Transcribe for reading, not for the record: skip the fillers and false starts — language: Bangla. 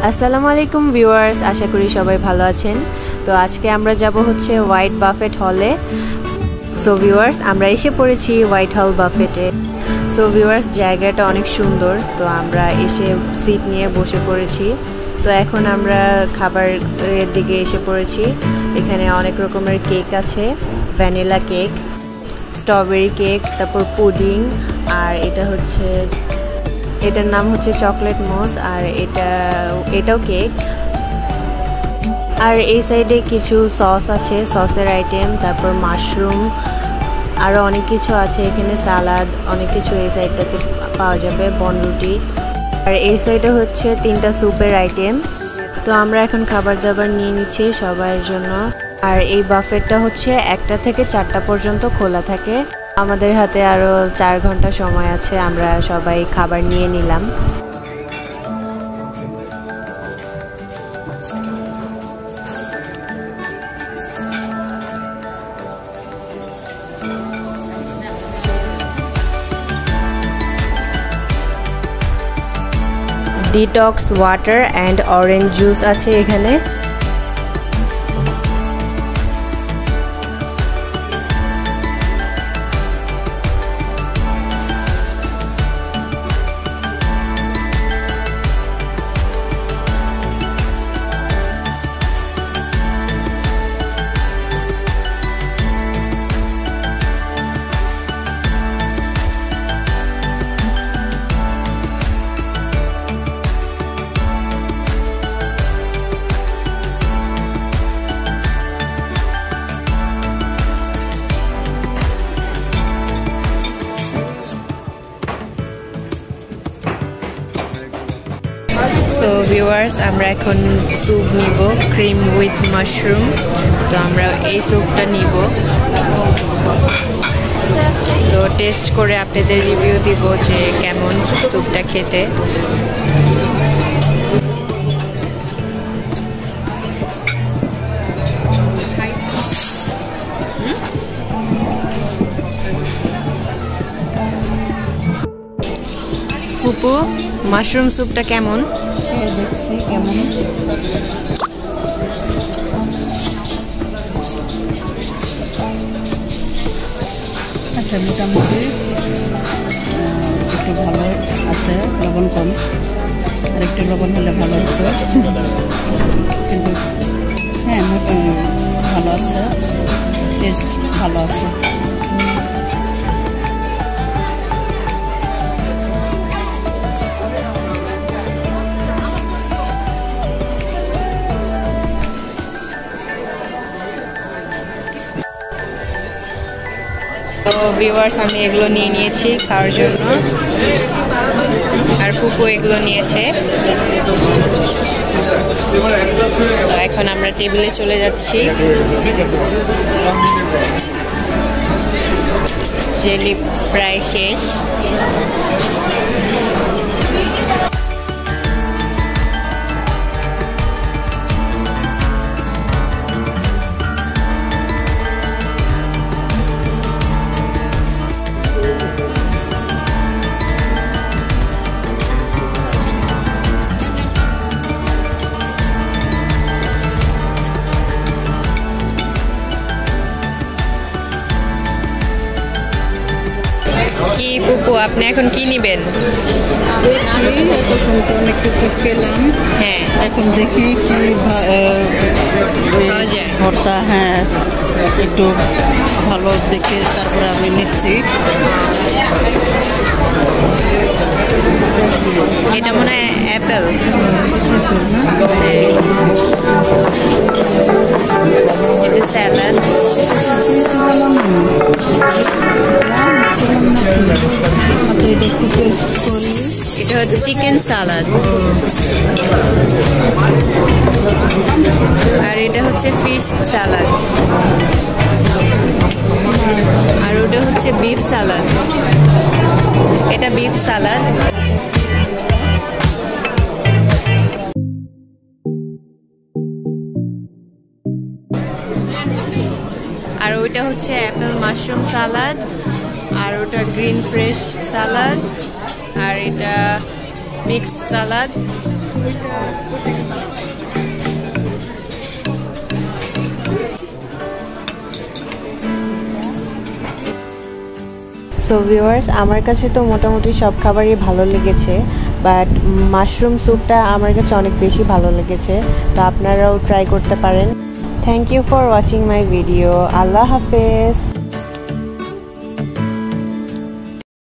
আসসালামু আলাইকুম ভিউয়ার্স, আশা করি সবাই ভালো আছেন। তো আজকে আমরা যাব হচ্ছে হোয়াইট বাফেট হলে। সো ভিউয়ার্স, আমরা এসে পড়েছি হোয়াইট হল বাফেটে। সো ভিউয়ার্স, জায়গাটা অনেক সুন্দর। তো আমরা এসে সিট নিয়ে বসে পড়েছি। তো এখন আমরা খাবারের দিকে এসে পড়েছি। এখানে অনেক রকমের কেক আছে, ভ্যানিলা কেক, স্ট্রবেরি কেক, তারপর পুডিং, আর এটার নাম হচ্ছে চকলেট মোস, আর এটাও কেক। আর এই সাইডে কিছু সস আছে, সসের আইটেম, তারপর মাশরুম, আরও অনেক কিছু আছে এখানে, সালাদ, অনেক কিছু এই সাইডটাতে পাওয়া যাবে, বনরুটি। আর এই সাইডে হচ্ছে 3টা স্যুপের আইটেম। তো আমরা এখন খাবার দাবার নিয়ে নিচ্ছি সবার জন্য। আর এই বাফেটটা হচ্ছে 1টা থেকে 4টা পর্যন্ত খোলা থাকে। আমাদের হাতে আরও 4 ঘন্টা সময় আছে, আমরা সবাই খাবার নিয়ে নিলাম। Detox water and orange juice আছে এখানে। সো ভিউয়ার্স, আমরা এখন স্যুপ নিব, ক্রিম উইথ মাশরুম। তো আমরা এই স্যুপটা নিব। তো টেস্ট করে আপনাদের রিভিউ দিব যে কেমন স্যুপটা খেতে। ফুপু, মাশরুম স্যুপটা কেমন? দেখছি কেমন। আচ্ছা, মোটামুটি একটু ভালো আছে, লবণ কম, আর একটু লবণ হলে ভালো হতো, কিন্তু হ্যাঁ ভালো আছে, টেস্ট ভালো আছে। তো ভিউয়ার্স, আমি এগুলো নিয়ে নিয়েছি খাওয়ার জন্য, আর ফুপু এগুলো নিয়েছে। তো এখন আমরা টেবিলে চলে যাচ্ছি। জেলি প্রায় শেষ। কি ফুপু, আপনি এখন কি নিবেন? এতক্ষণ তো অনেক কিছু পেলাম, হ্যাঁ, এখন দেখি কি ভর্তা, হ্যাঁ একটু ভালো দেখে তারপরে আমি নিচ্ছি। এটা মনে হয় অ্যাপেল। এটা স্যালাড। আচ্ছা, এটা একটু টেস্ট করি। এটা হচ্ছে চিকেন সালাদ, আর এটা হচ্ছে ফিশ সালাদ, আর ওটা হচ্ছে বিফ সালাদ। এটা বিফ সালাদ। আর ওইটা হচ্ছে অ্যাপেল মাশরুম সালাদ, আর ওটা গ্রিন ফ্রেশ সালাদ, আর এটা মিক্স সালাদ। সো ভিউয়ার্স, আমার কাছে তো মোটামুটি সব খাবারই ভালো লেগেছে, বাট মাশরুম স্যুপটা আমার কাছে অনেক বেশি ভালো লেগেছে। তো আপনারাও ট্রাই করতে পারেন। Thank you for watching my video. আল্লাহ হাফেজ।